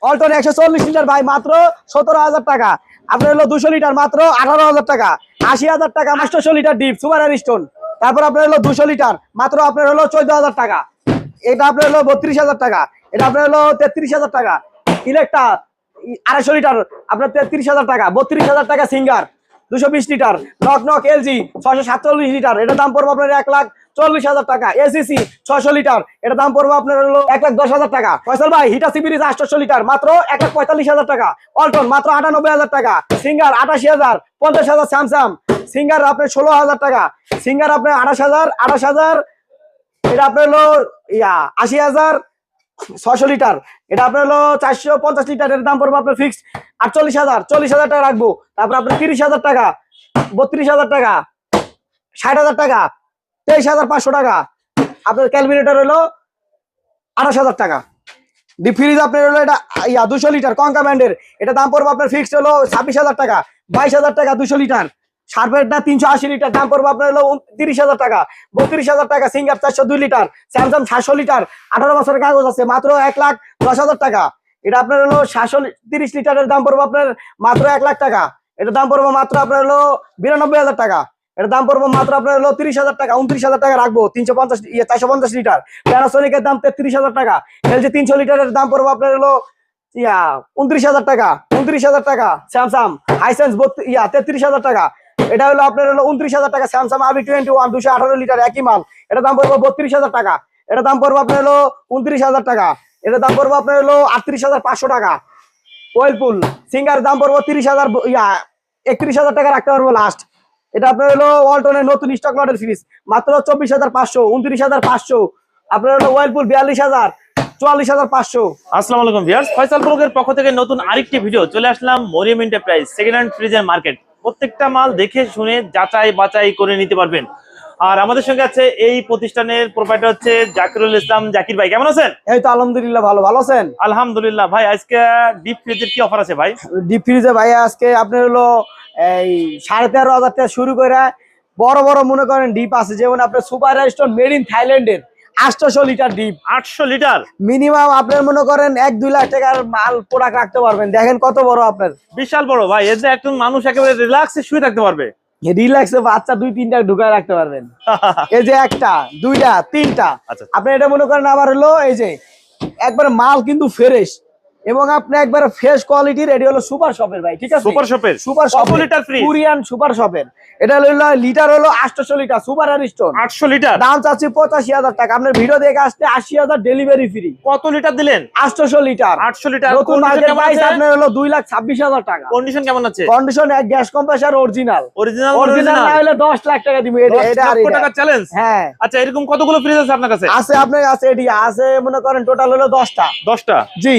অল্টন 140 litre ভাই মাত্র 17,000 টাকা। আপনার হলো 200 লিটার মাত্র 18,000 টাকা। 80,000 টাকা 500 লিটার ডিপ সুপার স্টোন। তারপর আপনার হলো 200 লিটার মাত্র আপনার হলো 14,000 টাকা। এটা আপনার হলো 32,000 টাকা। এটা আপনার হলো 33,000 টাকা। ইলেকট্রা 250 লিটার আপনার 33,000 টাকা। 32,000 টাকা singer 220 litre. Knock knock LG 647 litre, এটা দাম পড়বে আপনার 1,40,000 টাকা। এসিসি 600 লিটার, এটা দাম পড়বে আপনার হলো 1,10,000 টাকা। ফয়সাল ভাই হিটাচি ব্রিজ 800 লিটার মাত্র 1,45,000 টাকা। অল্টন মাত্র 98,000 টাকা। সিঙ্গার 88,000। 50,000 স্যামসাং সিঙ্গার আপনার 16,000 টাকা। সিঙ্গার আপনার 28,000। এটা আপনার হলো 80,000। 600 লিটার, এটা আপনার হলো 450 লিটার, এর দাম পড়বে আপনার ফিক্সড 48,000। 40,000 টাকা রাখবো। তারপর আপনার 30,000 টাকা, 32,000 টাকা, 60,000 টাকা, 23,500 টাকা। আপনার ক্যালকুলেটর হলো 28,000 টাকা। ডিপ ফ্রিজ আপনার হলো এটা 200 লিটার কঙ্কা ব্র্যান্ডের, এটা দাম পড়বে আপনার ফিক্সড হলো 26,000 টাকা। 22,000 টাকা 200 লিটার। শার্পেটটা 380 লিটার, দাম পড়বে আপনার হলো 30,000 টাকা। 32,000 টাকা। Singer 402 litre. স্যামসাং 700 লিটার, 18 বছরের কাগজ আছে, মাত্র 1,10,000 টাকা। এটা আপনার হলো 730 লিটারের দাম পড়বে আপনার মাত্র 1 লাখ টাকা। এটা দাম পড়বে মাত্র আপনার হলো 92,000 টাকা। এটা দাম পড়বে মাত্র আপনার হলো 30,000 টাকা। 29,000 টাকা রাখবো। 450 লিটার। প্যানাসোনিকের দাম 33,000 টাকা। এলজি 300 লিটারের দাম পড়বে আপনার হলো 29,000 টাকা। 29,000 টাকা। স্যামসাং হাইসেন্স 33,000 টাকা। এটা হলো আপনার হলো 29,000 টাকা। স্যামসাং RB21 218 লিটার একই মাল, এটা দাম পড়বে 32,000 টাকা। এটা দাম পড়বে আপনার হলো 29,000 টাকা। এটা দাম পড়বে আপনার হলো 38,500 টাকা। ওয়েলপুল সিঙ্গার দাম পড়বে 30,000 31,000 টাকা রাখতে পারবো লাস্ট। এটা আপনার হলো ওয়ালটনের নতুন স্টক লটের ফ্রিজ মাত্র 24,500। 29,500। আপনার হলো ওয়েলপুল 42,000। 44,500। আসসালামু আলাইকুম ভিউয়ার্স, ফয়সাল ব্লগের পক্ষ থেকে নতুন আরেকটি ভিডিও চলে আসলাম। মরিয়ম এন্টারপ্রাইজ সেকেন্ড হ্যান্ড ফ্রিজের মার্কেট। প্রত্যেকটা মাল দেখে শুনে যাচাই বাছাই করে নিতে পারবেন। আর আমাদের সঙ্গে আছে এই প্রতিষ্ঠানের প্রোপাইটার হচ্ছে জাকিরুল ইসলাম। জাকির ভাই কেমন আছেন? এই তো আলহামদুলিল্লাহ, ভালো আছেন? আলহামদুলিল্লাহ। ভাই আজকে ডিপ ফ্রিজের কি অফার আছে ভাই? ডিপ ফ্রিজে ভাই আজকে আপনার হলো এই 13,500 থেকে শুরু করে বড় বড় মনে করেন ডিপ আছে, যেমন আপনার সুপার স্টোন মেড ইন থাইল্যান্ডের 800 লিটার ডিপ। 800 লিটার মিনিমাম আপনার মনে করেন 1-2 লাখ টাকার মাল প্রোডাক্ট রাখতে পারবেন। দেখেন কত বড় আপনার, বিশাল বড় ভাই। এতে একজন মানুষ একেবারে রিল্যাক্সে শুয়ে থাকতে পারবে। রিল্যাক্সে বাচ্চা 2-3টা ঢুকায় রাখতে পারবেন। এই যে 1টা 2টা 3টা। আচ্ছা, আপনি এটা মনে করেন আবার হলো এই যে একবার মাল কিন্তু ফ্রেশ এবং আপনি একবার ফ্রেশ কোয়ালিটির। এটি হলো সুপার শপের ভাই, ঠিক আছে? সুপার শপের সুপার কত লিটার ফ্রিজ? কোরিয়ান সুপার শপের। এটা হলো লিটার হলো 800 লিটার সুপার স্টোন। 800 লিটার দাম চাচ্ছি 85,000 টাকা। আপনার ভিডিও দেখে আসতে 80,000 ডেলিভারি ফ্রি। কত লিটার দিলেন? 800 লিটার। 800 লিটার নতুন মার্কেট প্রাইস আপনার হলো 2,26,000 টাকা। কন্ডিশন কেমন আছে? কন্ডিশন এক গ্যাস কম্প্রেসার অরিজিনাল না হলে 10 লাখ টাকা দিব। এটা আর টাকা চ্যালেঞ্জ। হ্যাঁ। আচ্ছা, এরকম কতগুলো ফ্রিজ আছে আপনার কাছে? আছে আপনার কাছে এটি আছে মনে করেন টোটাল হলো 10টা। 10টা? জি।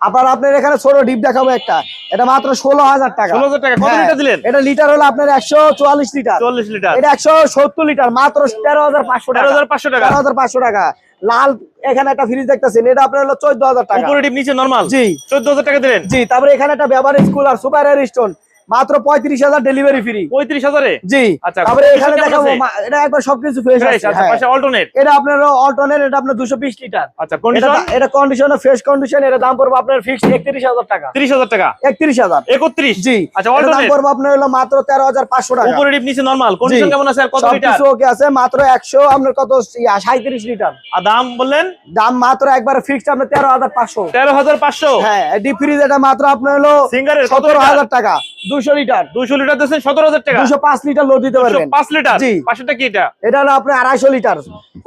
আপনার এখানে ছোট ডিপ দেখাবো একটা, এটা মাত্র 16,000 টাকা। 16,000 টাকা। কত লিটার দিলেন? এটা লিটার হলো আপনার 144 লিটার। 40 লিটার। এটা 170 লিটার মাত্র 13,500 টাকা। 13,500 টাকা। 13,500 টাকা। লাল এখানে একটা ফ্রিজ দেখতেছেন, এটা আপনার হলো 14,000 টাকা। উপরে ডিপ নিচে নরমাল। জি। 14,000 টাকা দিলেন। জি। তারপরে এখানে একটা বেভারেজ কুলার সুপার স্টোন মাত্র 35,000 ডেলিভারি ফ্রি। 35,000 এ? জি। আচ্ছা, তারপরে এখানে দেখাবো এটা একবার সবকিছু ফ্রেশ আছে। আচ্ছা, পাশে অল্টারনেট। এটা আপনার অল্টারনেট, এটা আপনার 220 লিটার। আচ্ছা, কন্ডিশন? এটা কন্ডিশন ফ্রেশ কন্ডিশন। এর দাম পড়বে আপনার ফিক্সড 31,000 টাকা। 30,000 টাকা? 31,000। 31? জি। আচ্ছা, দাম অল্টারনেট পড়বে আপনার হলো মাত্র 13,500 টাকা। উপরে ডিপ নিচে নরমাল। কন্ডিশন কেমন আছে? আর কত লিটার? সবকিছু ওকে আছে। মাত্র 100 আপনার কত 37 লিটার। আর দাম বললেন? দাম মাত্র একবার ফিক্সড আপনার 13,500। 13,500? হ্যাঁ। ডিপ ফ্রিজ এটা মাত্র আপনার হলো সিঙ্গারের 17,000 টাকা। 200 লিটার। 200 লিটার দিচ্ছেন 17,000 টাকা। 205 লিটার লোড দিতে পারবেন। 5 লিটার? জি। পাশেরটা কি এটা? এটা হলো আপনার 250 লিটার।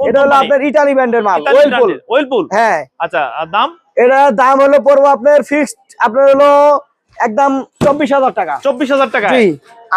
এটা হলো আপনার ইতালি ব্র্যান্ডের মাল, ওয়েলপুল। হ্যাঁ। আচ্ছা, আর দাম? এটার দাম হলো পড়বো আপনার ফিক্সড আপনার হলো একদম 24,000 টাকা। 24,000 টাকা? জি।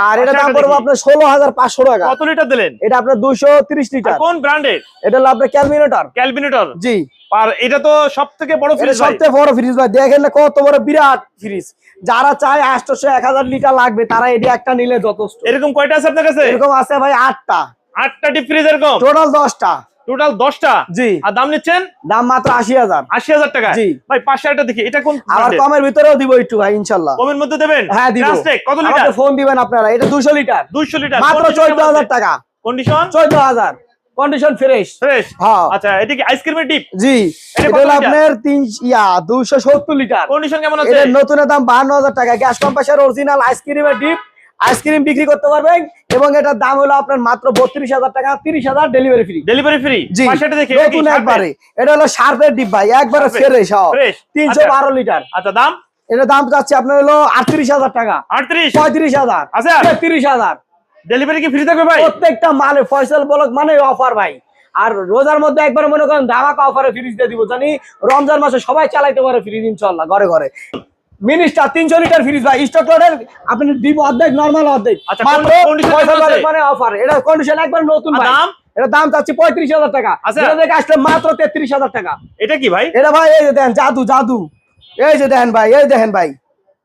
আর এটা দাম পড়বো আপনার 16,500 টাকা। কত লিটার দিলেন? এটা আপনার 230 লিটার। কোন ব্র্যান্ডের? এটা হলো আপনার ক্যালভিনেটর। ক্যালভিনেটর? জি। আর এটা তো সবথেকে বড় ফ্রিজ। সবথেকে বড় ফ্রিজ ভাই, দেখেন না কত বড় বিরাট ফ্রিজ। যারা চায় 800-1000 লিটার লাগবে তারা এটি একটা নিলে যথেষ্ট। এরকম কয়টা আছে আপনার কাছে? এরকম আছে ভাই 8টা। 8টা ডিপ ফ্রিজ এরকম? টোটাল 10টা। টোটাল 10টা? জি। আর দাম নিচ্ছেন? দাম মাত্র 80,000। 80,000 টাকা? জি। ভাই পাশে একটা দেখি, এটা কোন? আবার কমের ভিতরেও দিব একটু ভাই ইনশাআল্লাহ। কমের মধ্যে দেবেন? হ্যাঁ দিব। কত লিটার? ফোন দিবেন আপনারা। এটা 200 লিটার। 200 লিটার। মাত্র 14,000 টাকা। কন্ডিশন? 14,000। Condition fresh. ফ্রেশ। হ্যাঁ আচ্ছা এটা কি আইসক্রিমের ডিপ? জি, এটা এটা কত হলো লিটার? আপনার 270 লিটার। কন্ডিশন কেমন আছে? এটা নতুনের দাম 52,000 টাকা। গ্যাস কম্প্রেসার অরিজিনাল আইসক্রিমের ডিপ, আইসক্রিম বিক্রি করতে পারবেন এবং এটার দাম হলো আপনার মাত্র 32,000 টাকা, 30,000 ডেলিভারি ফ্রি। Delivery free. জি, পাশেটা দেখি নতুন একবারে। এটা হলো শার্পের ডিপ ভাই, একবারে ফ্রেশ। Fresh 312 litre. আচ্ছা দাম? এটার দাম যাচ্ছে আপনার হলো 38,000 টাকা, 38, 35,000, আচ্ছা 33,000। ডেলিভারি কি ফ্রি থাকবে ভাই? প্রত্যেকটা মালে ফয়সাল ব্লক মানে অফার ভাই। আর রোজার মধ্যে একবার মনে করেন ধামাকা অফারে ফ্রিজ দিয়ে দিব, জানি রমজান মাসে সবাই চালাইতে পারে ফ্রিজ ইনশাআল্লাহ ঘরে ঘরে। মিনিস্টার 300 লিটার ফ্রিজ ভাই, স্টক লটের আপনি দিব অর্ধেক, নরমাল অর্ধেক, আচ্ছা, মাত্র condition ফয়সাল কেমন আছে? ব্লক মানে অফার। এটা কন্ডিশন একবার নতুন আর ভাই। দাম? এটা দাম চাচ্ছি 35,000 টাকা, আচ্ছা। এটা দেখে আসলে মাত্র 33,000 টাকা। এটা কি ভাই? এটা ভাই এই যে দেখেন জাদু জাদু, এই যে দেখেন ভাই, এই দেখেন ভাই,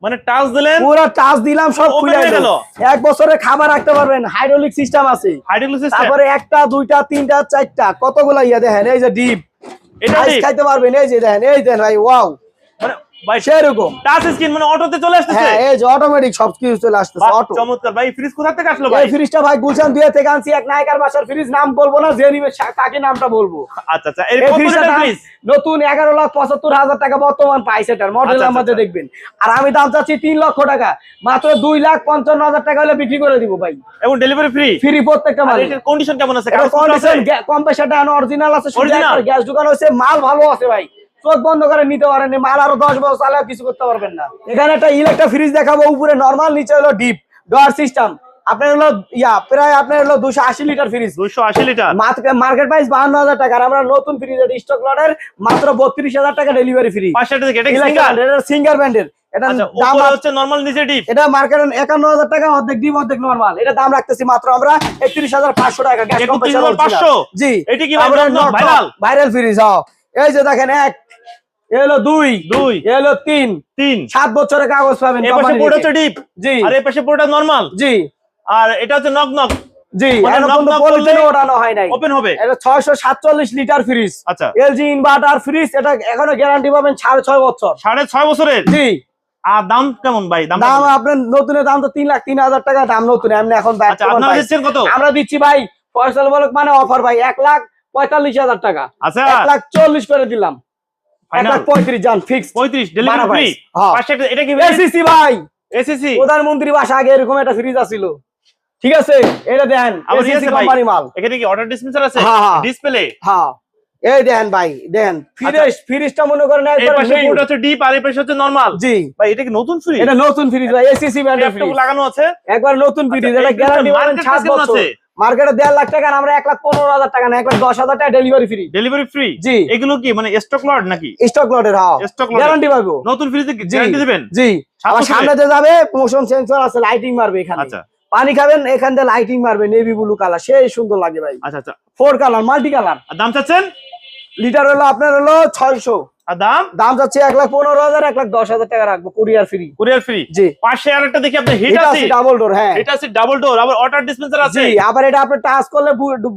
মানে টাচ দিলেন পুরো টাচ দিলাম সব Open খুলে হয়ে গেল। গেল। 1 বছরের খাবার রাখতে পারবেন, হাইড্রোলিক সিস্টেম আছে। Hydraulic system. তারপরে 1টা 2টা 3টা 4টা কতগুলা ইয়া দেখেন, এই যে ডিপ এটা আইস ডিপ? খাইতে পারবেন, এই যে দেখেন, এই দেখেন ভাই, ওয়াও মানে ভাই সেরকম। টাচ স্ক্রিন, মানে অটোতে চলে আসতেছে। হ্যাঁ এই যে অটোমেটিক সব কিছু চলে আসতেছে বাহ, অটো। চমৎকার ভাই। ফ্রিজ কোথা থেকে আসলো ভাই? এই ফ্রিজটা ভাই গুলশান 2 থেকে আনছি, এক নায়িকার বাসার ফ্রিজ, নাম বলবো না, যে নিবে তাকে নামটা বলবো। আচ্ছা আচ্ছা, এর এই কত ফ্রিজটার লিটার দাম ফ্রিজ? নতুন 11,75,000 টাকা বর্তমান প্রাইস, এটার মডেল আচ্ছা, আমাদের আচ্ছা। দেখবেন। আর আমি দাম চাচ্ছি 3 লক্ষ টাকা, মাত্র 2,55,000 টাকা হলে বিক্রি করে দিব ভাই, এবং ডেলিভারি ফ্রি। ফ্রি প্রত্যেকটা আর মাল। এটার কন্ডিশন কেমন আছে? এটা কাগজপত্র কন্ডিশন আছে? কম্প্রেসারটা অরিজিনাল আছে, শুধু Original? একবার গ্যাস ঢুকানো হয়েছে, মাল ভালো আছে ভাই, চোখ বন্ধ করে নিতে পারেন, মাল আরো 10 বছর চালাও কিছু করতে পারবেন না। এখানে একটা ইলেকট্রিক ফ্রিজ দেখাবো, উপরে নরমাল, নিচে হলো ডিপ ডোর সিস্টেম। আপনার হলো প্রায় আপনার হলো 280 litre fridge, 280 litre. Market price 52,000 টাকা। আর আমরা নতুন ফ্রিজ স্টক লটের মাত্র 32,000 টাকা ডেলিভারি ফ্রি। পাশেটা দেখি এটা কি সিঙ্গেল? এটা সিঙ্গার ব্র্যান্ডের। এটা আচ্ছা, দাম উপরে হচ্ছে নরমাল, নিচে ডিপ। এটা মার্কেটে 51,000 টাকা, অর্ধেক ডিপ অর্ধেক নরমাল। এটা দাম রাখতেছি মাত্র আমরা 31,500 টাকা। Gas compressor 31,500? জি। এটা কি ভাই ভাইরাল? Viral fridge. এই যে দেখেন, 1 এলো 2 এলো 3 3 7 বছরের কাগজ পাবেন। এই পাশে বোর্ড হচ্ছে ডিপ, জি আর এই পাশে বোর্ডটা নরমাল, জি আর এটা হচ্ছে নক নক, জি, মানে এখনো knock পর্যন্ত knock পলিথিনে করলেই ওঠানো হয় নাই। ওপেন হবে। এটা 647 লিটার ফ্রিজ, আচ্ছা, এলজি ইনভার্টার ফ্রিজ। এটা এখনো গ্যারান্টি পাবেন 6.5 বছর। 6.5 বছরের। জি। আর দাম কেমন ভাই? দাম দাম আপনার নতুনের দাম তো 3,03,000 টাকা দাম নতুন, এমনি এখন আচ্ছা, আপনারা দিচ্ছেন কত? আমরা দিচ্ছি ভাই ফয়সাল বলক মানে অফার ভাই 1,45,000 টাকা। আচ্ছা, 1,40,000 করে দিলাম, ফাইনাল 1,35,000 জান ফিক্স। 35 delivery free. পাশে এটা কি এসিসি ভাই, এসিসি? প্রধানমন্ত্রী বাসা আগে এরকম একটা ফ্রিজ আছিল, ঠিক আছে? এটা দেখেন আবার এসিসি আছে ভাই। কোম্পানি মাল। এখানে কি ওয়াটার ডিসপেন্সার আছে? হ্যাঁ, হ্যাঁ। ডিসপ্লে? হ্যাঁ এই দেখেন ভাই, দেখেন ফ্রিজটা মনে করেন এই একবার পাশে new। বোর্ড হচ্ছে ডিপ, আর এই পাশে হচ্ছে নরমাল। জি, ভাই এটা কি নতুন ফ্রিজ? এটা নতুন ফ্রিজ ভাই, এসিসি ব্র্যান্ডের ফ্রিজ লাগানো আছে একবার নতুন ফ্রিজ। আচ্ছা, এটা এই গ্যারান্টি ফ্রিজটার পাবেন market 7 price কেমন বছর। আছে? মার্কেটে 1.5 লাখ টাকা, আর আমরা 1,15,000 টাকা না, 1,10,000 টাকা ডেলিভারি ফ্রি। Delivery free? জি। এগুলো কি মানে স্টক লট নাকি? স্টক লটের। হ্যাঁ, স্টক লট গ্যারান্টি পাবো। নতুন ফ্রিজে জি গ্যারান্টি দিবেন? জি। 7 আবার বছরের? সামনে দিয়ে যাবে, মোশন সেন্সর আছে, লাইটিং মারবে এখানে। আচ্ছা পানি খাবেন, এখান দিয়ে লাইটিং মারবে, নেভি ব্লু কালার, সেই সুন্দর লাগে ভাই। আচ্ছা আচ্ছা। 4 কালার, মাল্টি কালার। আর দাম চাচ্ছেন? লিটার হলো আপনার হলো 600। আর দাম? দাম যাচ্ছে 1,15,000, 1,10,000 টাকা রাখবো, কুরিয়ার ফ্রি। Courier free. জি। পাশে আরেকটা দেখি আপনার হিট এটা আছে। আছে ডাবল ডোর। হ্যাঁ, এটা আছে ডাবল ডোর, আবার ওয়াটার ডিসপেন্সার আছে। জি। আবার এটা আপনি টাচ করলে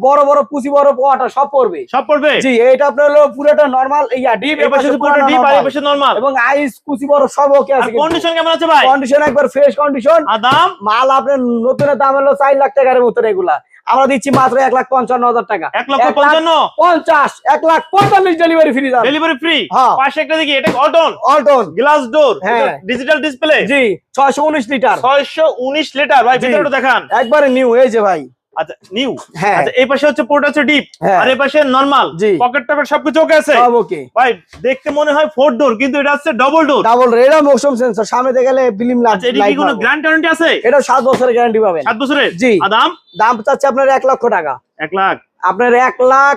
বড় বড় পুচি বড় ওয়াটার সব পড়বে। সব পড়বে? জি। এটা আপনার হলো পুরোটা নরমাল, ডিপ এই পাশে পুরো ডিপ, আর এই পাশে নরমাল, এবং আইস কুচি বড় সব ওকে আর আছে। কন্ডিশন কেমন আছে ভাই? কন্ডিশন একবার ফ্রেশ কন্ডিশন। আর দাম? মাল আপনার নতুনের দাম হলো 4 লাখ টাকার মতো। এগুলা আমরা দিচ্ছি মাত্র 1,55,000 টাকা। 1,55,000? 1,45 ডেলিভারি ফ্রি। Delivery free. হ্যাঁ। পাশে একটা দেখি, এটা অল্টন অল্টন। গ্লাস ডোর, হ্যাঁ। Digital display. জি, 619 লিটার। 619 লিটার ভাই, জি। ভিতরটা দেখান। একবারে নিউ, এই যে ভাই। আচ্ছা, নিউ। হ্যাঁ। আচ্ছা, এই পাশে হচ্ছে পোর্ট আছে ডিপ, হ্যাঁ। আর এই পাশে নরমাল। জি। পকেট টকেট সবকিছু ওকে আছে সব ওকে। ভাই। দেখতে মনে হয় 4 ডোর, কিন্তু এটা হচ্ছে ডাবল ডোর। ডাবল এটা মোশন সেন্সর, সামনে দেখে গেলে বিলিম আচ্ছা, এটা কি কোনো গ্যারান্টি ওয়ারেন্টি আছে? এটা 7 বছরের গ্যারান্টি পাবেন। 7 বছরের? জি। আর দাম? দাম চাচ্ছে আপনার 1 লক্ষ টাকা। 1 লাখ। আপনার 1 লাখ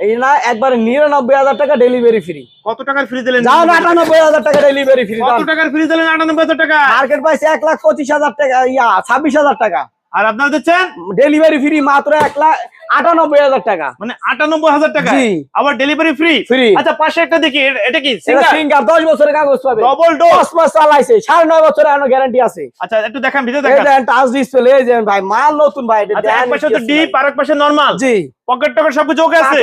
এই না, একবারে 99,000 টাকা ডেলিভারি ফ্রি। কত টাকার ফ্রি দিলেন? যান 98,000 টাকা ডেলিভারি ফ্রি। কত টাকার ফ্রি দিলেন? 98,000 টাকা। মার্কেট প্রাইস 1,25,000 টাকা, 26,000 টাকা। আর আপনারা দিচ্ছেন ডেলিভারি ফ্রি মাত্র 1,98,000 টাকা। মানে 98,000 টাকা। জি। আবার ডেলিভারি ফ্রি। ফ্রি। আচ্ছা, পাশে একটা দেখি, এটা কি এটা সিঙ্গার? সিঙ্গার 10 বছরের কাগজ পাবে। Double door. 10 মাস চালাইছে, 9.5 বছরের এখনো গ্যারান্টি আছে। আচ্ছা, একটু দেখান, ভিতরে এই দেখান। দেখেন টাচ ডিসপ্লে, এই যে ভাই মাল নতুন ভাই। এটা আচ্ছা, এক দেখেন পাশে হচ্ছে কি ডিপ, আছে আর এক পাশে নরমাল। জি। পকেট টকেট সবকিছু ওকে আছে?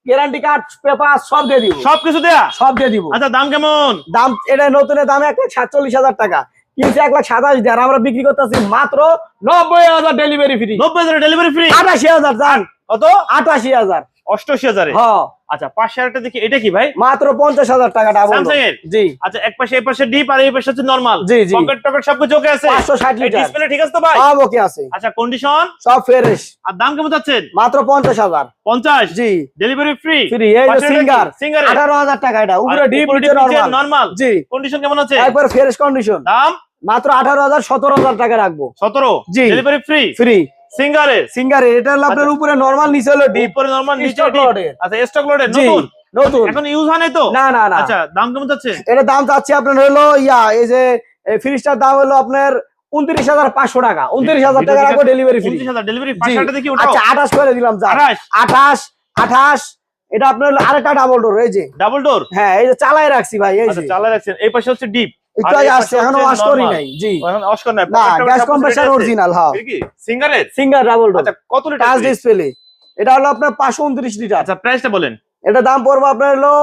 গ্যারান্টি কার্ড পেপার সব দিয়ে দিব। সবকিছু দেয়া? সব দিয়ে দিব। আচ্ছা, দাম কেমন? দাম এটা নতুনের দাম 1,47,000 টাকা, কিন্তু 1,27,000 দিয়ে, আর আমরা বিক্রি করতেছি মাত্র 90,000 ডেলিভারি ফ্রি। 90,000 delivery free. 88,000 জান। কত? 88,000। 88,000 হ্যাঁ আচ্ছা পাশে আরেকটা দেখি, এটা কি ভাই? মাত্র 50,000 টাকা ডাবল ডোর। স্যামসাং এর? জি আচ্ছা এক পাশে এই পাশে ডিপ আর এই পাশে হচ্ছে নরমাল। জি, জি। পকেট টকেট সব কিছু ওকে আছে? 560 লিটার। ডিসপ্লে ঠিক আছে তো ভাই? সব ওকে আছে, আচ্ছা কন্ডিশন সব ফ্রেশ। আর দাম কেমন যাচ্ছেন? মাত্র 50,000। 50? জি ডেলিভারি ফ্রি? ফ্রি। এই যে সিঙ্গার সিঙ্গার 18,000 টাকা, এটা উপরে ডিপ নিচে নরমাল। নরমাল। জি কন্ডিশন কেমন আছে? একবার ফ্রেশ কন্ডিশন। দাম মাত্র 18,000 17,000 টাকা রাখবো। 17? জি। Delivery free? ফ্রি। সিঙ্গারে? সিঙ্গারে এটা হলো আপনার উপরে নরমাল নিচে হলো ডিপ। উপরে নরমাল নিচে স্টক ডিপ। লোডের। আচ্ছা স্টক লোডের জি নতুন? নতুন। এখন ইউজ হয় নাই তো? না না না। আচ্ছা দাম কেমন যাচ্ছে? এটা দাম চাচ্ছি আপনার হলো এই যে ফ্রিজটার দাম হলো আপনার 29,500 টাকা। 29,000 টাকা রাখবো, ডেলিভারি ফ্রি। 29,000 ডেলিভারি। পাশে আরেকটা দেখি ওটাও? আচ্ছা 28 করে দিলাম। 28। এটা আপনার হলো আরেকটা ডাবল ডোর। এই যে ডাবল ডোর? হ্যাঁ এই যে চালায় রাখছি ভাই। এই আচ্ছা যে চালা রাখছেন। এই পাশে হচ্ছে ডিপ। একটু আগে আসছে, এখনো ওয়াশ করি নাই। জি এখন ওয়াশ করেন নাই? না, গ্যাস কম্প্রেসার অরিজিনাল। হ্যাঁ কি সিঙ্গারের? Singer double door. আচ্ছা কত লিটার? Touch display. এটা হলো আপনার 529 লিটার। আচ্ছা প্রাইসটা বলেন। এটা দাম পড়বে আপনার হলো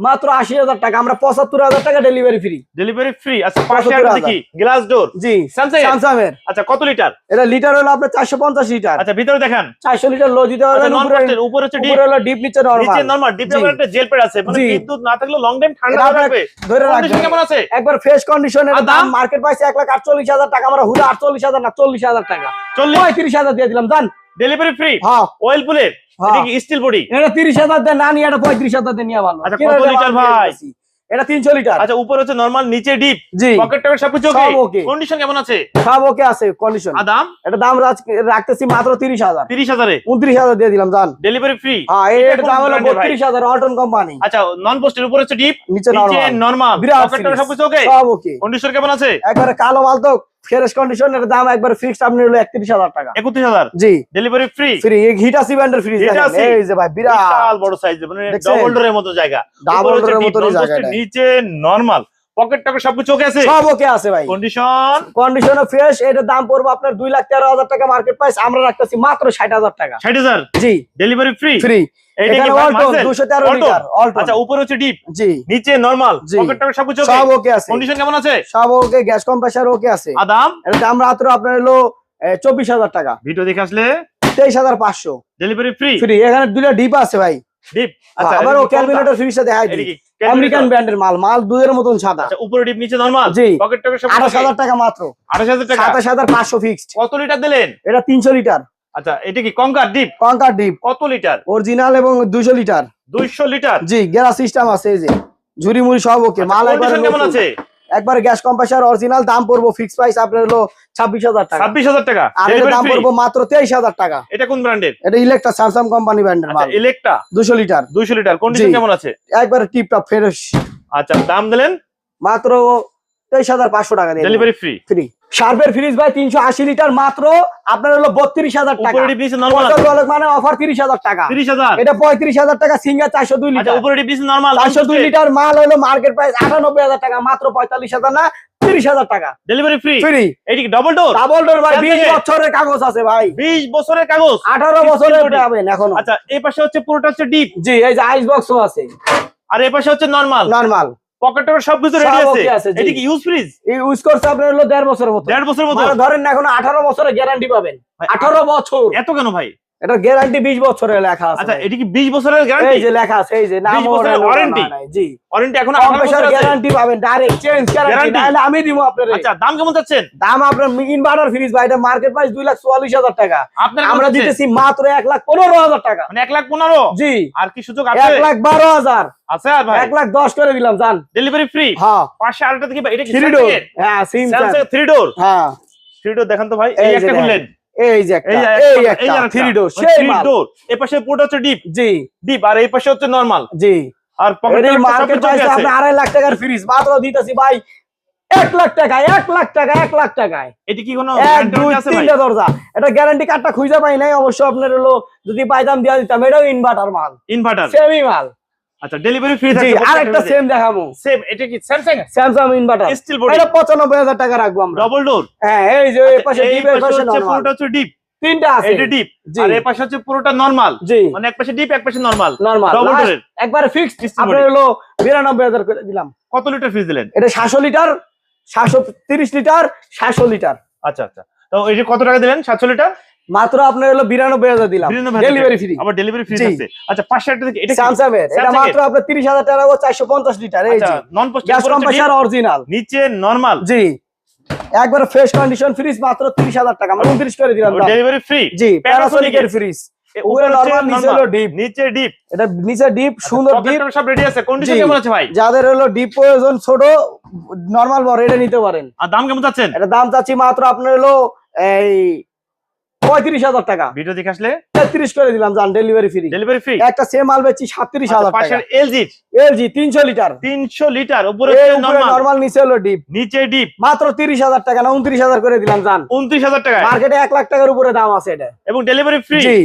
মাত্র 80,000 টাকা। আমরা 75,000 টাকা ডেলিভারি ফ্রি। Delivery free. আচ্ছা পাশে আরেকটা দেখি গ্লাস ডোর। জি স্যামসাং এর। আচ্ছা কত লিটার? এটা লিটার হলো আপনার 450 লিটার। আচ্ছা ভিতরে দেখান। 400 লিটার লো দিতে হবে। নন পোস্টের উপরে হচ্ছে ডিপ, উপরে হলো ডিপ, নিচে নরমাল। নিচে নরমাল। ডিপে আবার একটা জেল প্যাড আছে, মানে জি। বিদ্যুৎ না থাকলে লং টাইম ঠান্ডা এটা রাখবে। ধরে কন্ডিশন রাখবেন। কেমন আছে? একবার ফ্রেশ কন্ডিশন। এর আর দাম? দাম মার্কেট প্রাইস 1,48,000 টাকা। আমরা হুদা 48,000 না 40,000 টাকা। 35,000 দিয়ে দিলাম। জান ডেলিভারি ফ্রি। হ্যাঁ অয়েল পুলের? হ্যাঁ। এটা কি স্টিল বডি? এটা 30,000 দিয়ে না নিয়ে এটা 35,000 দিয়ে নিয়ে ভালো। আচ্ছা, কি কত রেটে লিটার মাল ভাই? দিয়েছি? এটা 300 লিটার। আচ্ছা উপরে হচ্ছে নরমাল, নিচে ডিপ, জি পকেট টকেট সবকিছু সব ওকে। ওকে। কন্ডিশন কেমন আছে? সব ওকে আছে কন্ডিশন। আর দাম? এটা দাম রাখতেছি মাত্র 30,000। 30,000 এ 29,000 দিয়ে দিলাম। জান ডেলিভারি ফ্রি। হ্যাঁ এর দাম হলো 32,000 অল্টন কোম্পানি। আচ্ছা নন পোস্টের উপরে হচ্ছে ডিপ, নিচে নরমাল, বিরাট পকেট টকেট সবকিছু ওকে। সব ওকে। কন্ডিশন কেমন আছে? একবারে কালো মাল তো ফ্রেশ কন্ডিশন। এর দাম একবার ফিক্সড আপনি হলো 31,000 টাকা। 31,000? জি ডেলিভারি ফ্রি। ফ্রি। এই হিটাসি ব্র্যান্ডের ফ্রিজ দেখেন। হিটাচি? এই যে ভাই বিরাট বিশাল বড় সাইজ, মানে দেখছেন? ডাবল ডোরের মতো জায়গা। ডাবল উপরে হচ্ছে ডোরের deep, মতোই non-post জায়গাটা। নিচে নরমাল, পকেট টকেট সবকিছু ওকে আছে। সব ওকে আছে ভাই। কন্ডিশন? Condition fresh. এটার দাম পড়বে আপনার 2,13,000 টাকা মার্কেট প্রাইস। আমরা রাখতেছি মাত্র 60,000 টাকা। 60,000? জি ডেলিভারি ফ্রি। ফ্রি। এইটা কি এখানে ভাই অল্টন মার্সেল? 213 অল্টন? লিটার অল্টন। আচ্ছা উপরে হচ্ছে ডিপ, জি নিচে নরমাল, জি। পকেট টকেট সবকিছু সব ওকে। ওকে আছে। কন্ডিশন কেমন আছে? সব ওকে। গ্যাস কম্প্রেসার ওকে আছে। আর দাম? এর দাম রাত্র আপনার হলো 24,000 টাকা। ভিডিও দেখে আসলে 23,500 ডেলিভারি ফ্রি। ফ্রি। এখানে দুইটা ডিপ আছে ভাই। ডিপ? আচ্ছা আবার ও ক্যালকুলেটর ফ্রিজটা দেখাই এটা দিই। কি আমেরিকান ব্র্যান্ডের মাল। মাল দুধের মতন সাদা। আচ্ছা উপরে ডিপ নিচে নরমাল, জি। পকেট টকেট সব 28,000 টাকা মাত্র। 28,000 টাকা। 27,500 ফিক্সড। কত লিটার দিলেন? এটা 300 লিটার আচ্ছা এটা কি কঙ্কার ডিপ? কঙ্কার ডিপ কত লিটার? অরিজিনাল এবং 200 লিটার। 200 লিটার? জি গ্যারা সিস্টেম আছে। এই যে ঝুরি মুড়ি সব ওকে। মাল একবার কন্ডিশন কেমন আছে? একবার গ্যাস কম্প্রেসার অরিজিনাল। দাম পড়বো ফিক্স প্রাইস আপনার হলো 26,000 টাকা। 26,000 টাকা। আর এর ডেলিভারি দাম ফ্রি। পড়বো মাত্র 23,000 টাকা। এটা কোন ব্র্যান্ডের? এটা ইলেকট্রা স্যামসাং কোম্পানি ব্র্যান্ডের আচ্ছা মাল। Electra 200 litre 200 litre. কন্ডিশন জি। কেমন আছে? একবার টিপ টপ ফ্রেশ। আচ্ছা দাম দিলেন? মাত্র 23,500 টাকা দিয়ে ডেলিভারি ফ্রি। ফ্রি। শার্পের ফ্রিজ ভাই 380 লিটার মাত্র আপনার হলো 32,000 টাকা। উপরে ডিপ নিচে নরমাল? মানে অফার 30,000 টাকা। 30,000? এটা 35,000 টাকা। সিঙ্গার 402 আচ্ছা লিটার। উপরে ডিপ নিচে নরমাল? 402 লিটার মাল হলো মার্কেট প্রাইস 98,000 টাকা। মাত্র 45,000 না 30,000 টাকা ডেলিভারি ফ্রি। ফ্রি। এইটা কি ডাবল ডোর? ডাবল ডোর ভাই। Samsung 20 এর? বছরের কাগজ আছে ভাই। 20 বছরের কাগজ? 18 বছরের পাবেন এখনো। আচ্ছা এই পাশে হচ্ছে পুরোটা হচ্ছে ডিপ, জি এই যে আইস বক্সও আছে। আর এই পাশে হচ্ছে নরমাল, নরমাল পকেট টকেট সবকিছু রেডি সব আছে। okay আছে, জি। এটা কি ইউজ ফ্রিজ? ইউজ করছে আপনার হলো 1.5 বছরের মতো। 1.5 বছরের মতো? মানে ধরেন না এখন 18 বছরের গ্যারান্টি পাবেন। ভাই, 18 বছর। এত কেন ভাই? এটা গ্যারান্টি 20 বছরের লেখা আছে। আচ্ছা এটা কি 20 বছরের গ্যারান্টি? এই যে লেখা আছে। এই যে নাম 20 বছরের warranty? জি ওয়ারেন্টি এখন 18 কম্প্রেসার বছর আছে? গ্যারান্টি পাবেন। Direct change guarantee Guarantee? নাহলে আমি দিব আপনারে। আচ্ছা দাম কেমন যাচ্ছেন? দাম আপনার ইনভার্টার ফ্রিজ ভাই এটা মার্কেট প্রাইস 2,44,000 টাকা। আপনারা আমরা আমরা দিতেছি মাত্র 1,15,000 টাকা। মানে 1,15,000? জি আর কি সুযোগ আছে? 1,12,000 আছে আর ভাই? 1,10 করে দিলাম। জান ডেলিভারি ফ্রি। হ্যাঁ পাশে আরেকটা দেখি ভাই, এটা কি 3 Samsung ডোর। এর? হ্যাঁ সিম Samsung 3 ডোর। হ্যাঁ 3 ডোর দেখান তো ভাই। এই এই যে একটা দেখেন। খুললেন, এই যে একটা এই যে এই এই একটা আরেকটা। 3 ডোর মানে সেই 3 মাল। ডোর। এই পাশে পুরোটা হচ্ছে ডিপ, জি ডিপ, আর এই পাশে হচ্ছে নরমাল, জি আর পকেট এর মার্কেট প্রাইস আপনি 2.5 লাখ টাকার ফ্রিজ মাত্র দিতেছি ভাই 1 লাখ টাকা 1 লাখ টাকা 1 লাখ টাকায়। এটা কি কোনো 1 গ্যারান্টি 2 আছে ভাই? 3টা দরজা। এটা গ্যারান্টি কার্ডটা খুঁজে পাই নাই। অবশ্য আপনার হলো যদি পাইতাম দিয়া দিতাম। এটাও ইনভার্টার মাল, ইনভার্টার? সেমই মাল। আচ্ছা ডেলিভারি ফ্রি জি থাকবে? আরেকটা সেম দেখাবো। সেম। এটা কি Samsung Samsung inverter steel body? এটা 95,000 টাকা রাখবো আমরা। Double door? হ্যাঁ এই যে এই পাশে এই ডিপ এর পাশে পাশে হচ্ছে নরমাল। পুরোটা হচ্ছে ডিপ, তিনটা আছে। এটা ডিপ, জি। আর এই পাশে হচ্ছে পুরোটা নরমাল, জি মানে এক পাশে ডিপ এক পাশে নরমাল, নরমাল ডাবল ডোরের। একবারে ফিক্সড Steel আপনার body। হলো 92,000 করে দিলাম। কত লিটার ফ্রিজ দিলেন? এটা 700 লিটার 730 লিটার 700 লিটার আচ্ছা আচ্ছা, তো এই যে কত টাকা দিলেন? 700 লিটার মাত্র আপনার হলো 92,000 দিলাম, 92,000 ডেলিভারি ফ্রি। আবার ডেলিভারি ফ্রি জি। আছে। আচ্ছা 560 থেকে এটা কি? স্যামসাং এর, এটা Samsung এর? মাত্র আপনার 30,000 টাকা 450 লিটার। এই আচ্ছা যে নন পোস্ট গ্যাস কম্প্রেসার অরিজিনাল, নিচে নরমাল, জি একবারে ফ্রেশ কন্ডিশন ফ্রিজ, মাত্র 30,000 টাকা, মানে 29 করে দিলাম দাম। Delivery free. জি প্যানাসোনিক এর ফ্রিজ, উপরে নরমাল নিচে হলো ডিপ, নিচে ডিপ, এটা নিচে ডিপ, সুন্দর ডিপ, পকেটটা সব রেডি আছে। কন্ডিশন জি। কেমন আছে ভাই? যাদের হলো ডিপ প্রয়োজন, ছোট নরমাল বড় এটা নিতে পারেন। আর দাম কেমন চাচ্ছেন? এটা দাম চাচ্ছি মাত্র আপনার হলো এই 35,000 টাকা, ভিডিও দেখে আসলে 33 করে দিলাম জান, ডেলিভারি ফ্রি। Delivery free. একটা সেম মাল বেচছি 37,000 টাকা। পাশের এলজি এলজি 300 লিটার, 300 লিটার, উপরে নরমাল, নরমাল নিচে হলো ডিপ, নিচে ডিপ, মাত্র 30,000 টাকা না 29,000 করে দিলাম জান। 29,000 টাকা, মার্কেটে 1 লাখ টাকার উপরে দাম আছে এটা। এবং ডেলিভারি ফ্রি। জি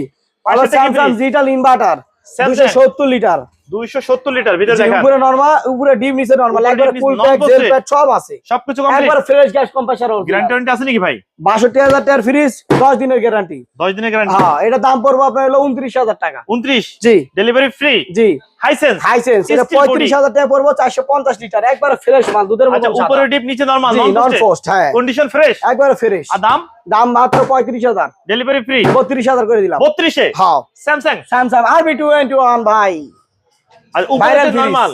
পাশে থেকে Samsung free। Digital inverter Samsung 270 litre, 270 litre, ভিতরে জি, দেখেন উপরে নরমাল, উপরে ডিপ নিচে নরমাল, উপরে একবারে deep, ফুল non প্যাক post জেল এ। প্যাক সব আছে, সবকিছু কমপ্লিট। একবারে fresh gas compressor guarantee warranty আছে নাকি ভাই? 62,000 টাকার ফ্রিজ, 10 দিনের গ্যারান্টি। 10 দিনের গ্যারান্টি। হ্যাঁ এটা দাম পড়বে আপনার হলো 29,000 টাকা। 29, জি ডেলিভারি ফ্রি। জি হাইসেন্স, হাইসেন্স, এটা 35,000 টাকা পড়বে, 450 লিটার, একবারে ফ্রেশ মাল, দুধের মতো আচ্ছা উপরে ডিপ নিচে নরমাল, নন নন পোস্ট, পোস্ট, হ্যাঁ কন্ডিশন ফ্রেশ। একবারে ফ্রেশ। আর দাম? দাম মাত্র 35,000, ডেলিভারি ফ্রি। 32,000 করে দিলাম। 32 এ হ্যাঁ স্যামসাং। স্যামসাং RB21 ভাই, আর উপরে নরমাল,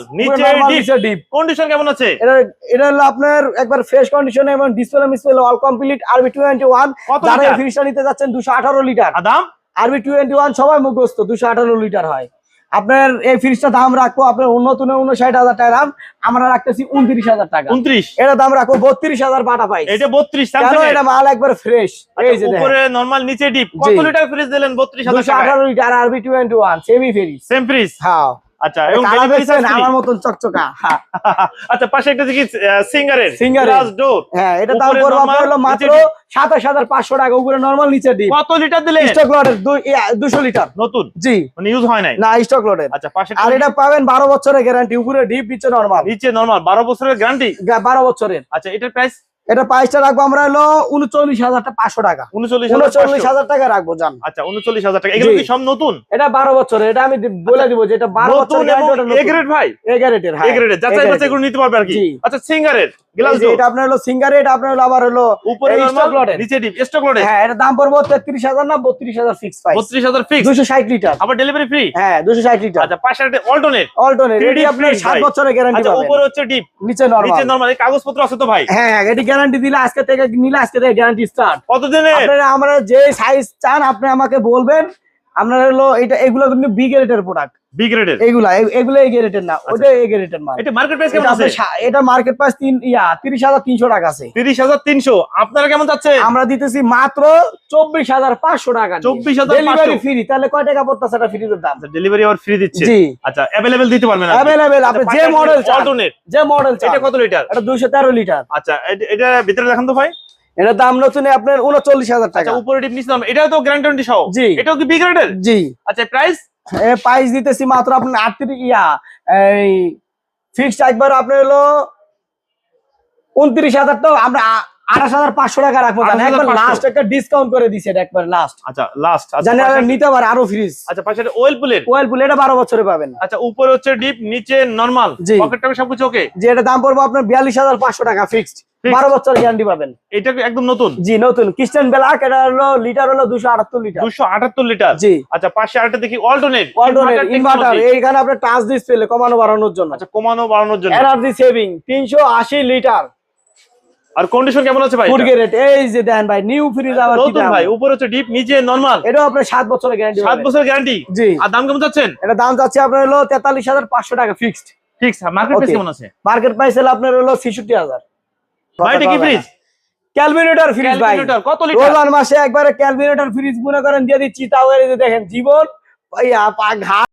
নিচে ডিপ, কন্ডিশন কেমন আছে? এটা এটা হলো আপনার একবার ফ্রেশ কন্ডিশনে এবং display misplay all complete. RB21 কত যারা এই লিটার? ফ্রিজটা নিতে যাচ্ছেন 218 লিটার। আর দাম? RB21 সবাই মুখস্থ, 218 লিটার হয়। আপনার এই ফ্রিজটা দাম রাখবো আপনার নতুন 59,000 টাকা দাম, আমরা রাখতেছি 29,000 টাকা। 29, এটা দাম রাখবো 32,000 বাটা পাই। এটা 32 কেন? স্যামসাং। এটা মাল একবার ফ্রেশ। এই যে উপরে নরমাল, নিচে ডিপ, কত জি। লিটার ফ্রিজ দিলেন 32,000 টাকা? 218 litre RB21 semi fridge. Same fridge. হ্যাঁ আচ্ছা, এবং কালার ডেলিভারি দেখছেন চার্জ আমার মতন চকচকা। হ্যাঁ আচ্ছা পাশে একটা দেখি সিঙ্গারের সিঙ্গারের। Glass door. হ্যাঁ এটা দাম উপরে পড়বে normal, আপনার হলো মাত্র নিচে 27,500 টাকা, উপরে নরমাল নিচে ডিপ। কত লিটার দিলেন? স্টক লটের 200 লিটার। নতুন, জি মানে ইউজ হয় নাই। না স্টক লটের। আচ্ছা পাশে আর এটা পাবেন 12 বছরের গ্যারান্টি, উপরে ডিপ নিচে নরমাল, নিচে নরমাল, 12 বছরের গ্যারান্টি। 12 বছরের। আচ্ছা এটার প্রাইস? এটা প্রাইসটা রাখবো আমরা হলো 39,500 টাকা। 39,000 টাকা রাখবো জান। আচ্ছা 39,000 টাকা। এগুলো জি। কি সব নতুন? এটা 12 বছরের, এটা আমি বলে দিব যে এটা 12 নতুন বছরের এবং গ্যারান্টি। এ গ্রেড ভাই, এ গ্রেডের, হ্যাঁ এ গ্রেডের যাচাই বাছাই করে নিতে পারবে আর কি। জি। আচ্ছা সিঙ্গারের গ্লাস এই যে ডোর, এটা আপনার হলো সিঙ্গারে, এটা আপনার হলো আবার হলো উপরে এই নরমাল, stock load-এর। নিচে ডিপ, স্টক লোডে। হ্যাঁ এটা দাম পড়বে 33,000 না 32,000 ফিক্স প্রাইস। 32,000 fix, 260 litre. আবার ডেলিভারি ফ্রি। হ্যাঁ 260 লিটার। আচ্ছা পাশে একটা অল্টারনেট, অল্টারনেট, 3D এটি আপনার fridge 7 ভাই। বছরের গ্যারান্টি আচ্ছা পাবেন। উপরে হচ্ছে ডিপ, নিচে নরমাল। নিচে নরমাল। এই কাগজপত্র আছে তো ভাই? হ্যাঁ হ্যাঁ এটি গ্যারান্টি দিলে আজকে থেকে নিলে আজকে থেকে গ্যারান্টি স্টার্ট। কতদিনে? আপনারা আমরা যে সাইজ চান আপনি আমাকে বলবেন। আপনার হলো এটা এগুলো কিন্তু বি গ্রেডের প্রোডাক্ট, বি গ্রেডের। এগুলো এই গ্রেডের না, ওটা এই গ্রেডের মাল। এটা মার্কেট প্রাইস কেমন এটা আছে? এটা মার্কেট প্রাইস 30,300 টাকা আছে। 30,300। আপনারা কেমন যাচ্ছে? আমরা দিতেছি মাত্র 24,500 টাকা। 24,500 ডেলিভারি ফ্রি। তাহলে কয় টাকা পড়তেছে এটা ফ্রিজের দাম? ডেলিভারি আবার ফ্রি দিচ্ছে। জি আচ্ছা अवेलेबल দিতে পারবেন আপনি? अवेलेबल, আপনি যে মডেল চান, অল্টারনেট। যে মডেল চান। এটা কত লিটার? এটা 213 লিটার। আচ্ছা এটা ভিতরে দেখান তো ভাই। এটা দাম নতুন আপনার 39,000 টাকা। আচ্ছা উপরে ডিপ নিচে নাম, এটাও তো গ্যারান্টি সহ? জি। এটাও কি বি গ্রেডের? জি আচ্ছা প্রাইস? প্রাইস দিতেছি মাত্র আপনার 38 এই ফিক্সড একবার আপনার হলো 29,000, তো আমরা 28,500 টাকা রাখবো। জানেন একবার 28,500 লাস্ট একটা ডিসকাউন্ট করে দিছে, এটা একবার লাস্ট। আচ্ছা লাস্ট। জানেন আর নিতে পারে আরো ফ্রিজ। আচ্ছা পাশে ওয়েলপুলের। ওয়েলপুল, এটা 12 বছরে পাবেন। আচ্ছা উপরে হচ্ছে ডিপ, নিচে নরমাল, জি। পকেট টকে সবকিছু ওকে। যে এটা দাম পড়বে আপনার 42,500 টাকা ফিক্সড, 12 বছর গ্যারান্টি পাবেন। এটা কি একদম নতুন? জি নতুন ক্রিস্টান ব্ল্যাক, এটা হলো লিটার হলো 278 লিটার। 278 লিটার। জি আচ্ছা পাশে আরেকটা দেখি অল্টারনেট, অল্টারনেট ইনভার্টার, এইখানে আপনার টাচ ডিসপ্লে কমানো বাড়ানোর জন্য। আচ্ছা কমানো বাড়ানোর জন্য। Energy saving 380 litre. আর কন্ডিশন কেমন আছে ভাই? Food grade. এই যে দেন ভাই নিউ ফ্রিজ আবার কি নতুন দাম ভাই, উপরে হচ্ছে ডিপ, নিচে নরমাল, এটাও আপনার 7 বছরের গ্যারান্টি 7 বছরের গ্যারান্টি। জি আর দাম কেমন যাচ্ছেন? এটা দাম যাচ্ছে আপনার হলো 43,500 টাকা fixed. Fix. Market price Okay. কেমন আছে? মার্কেট প্রাইস হলো আপনার হলো 66,000। ভাই এটা কি ফ্রিজ? ক্যালকুলেটর ফ্রিজ ভাই। ক্যালকুলেটর কত লিটার? রোজান মাসে একবারে ক্যালকুলেটর ফ্রিজ মনে করেন দিয়ে দিচ্ছি, তাও এই যে দেখেন জীবন ভাইয়া ঘাট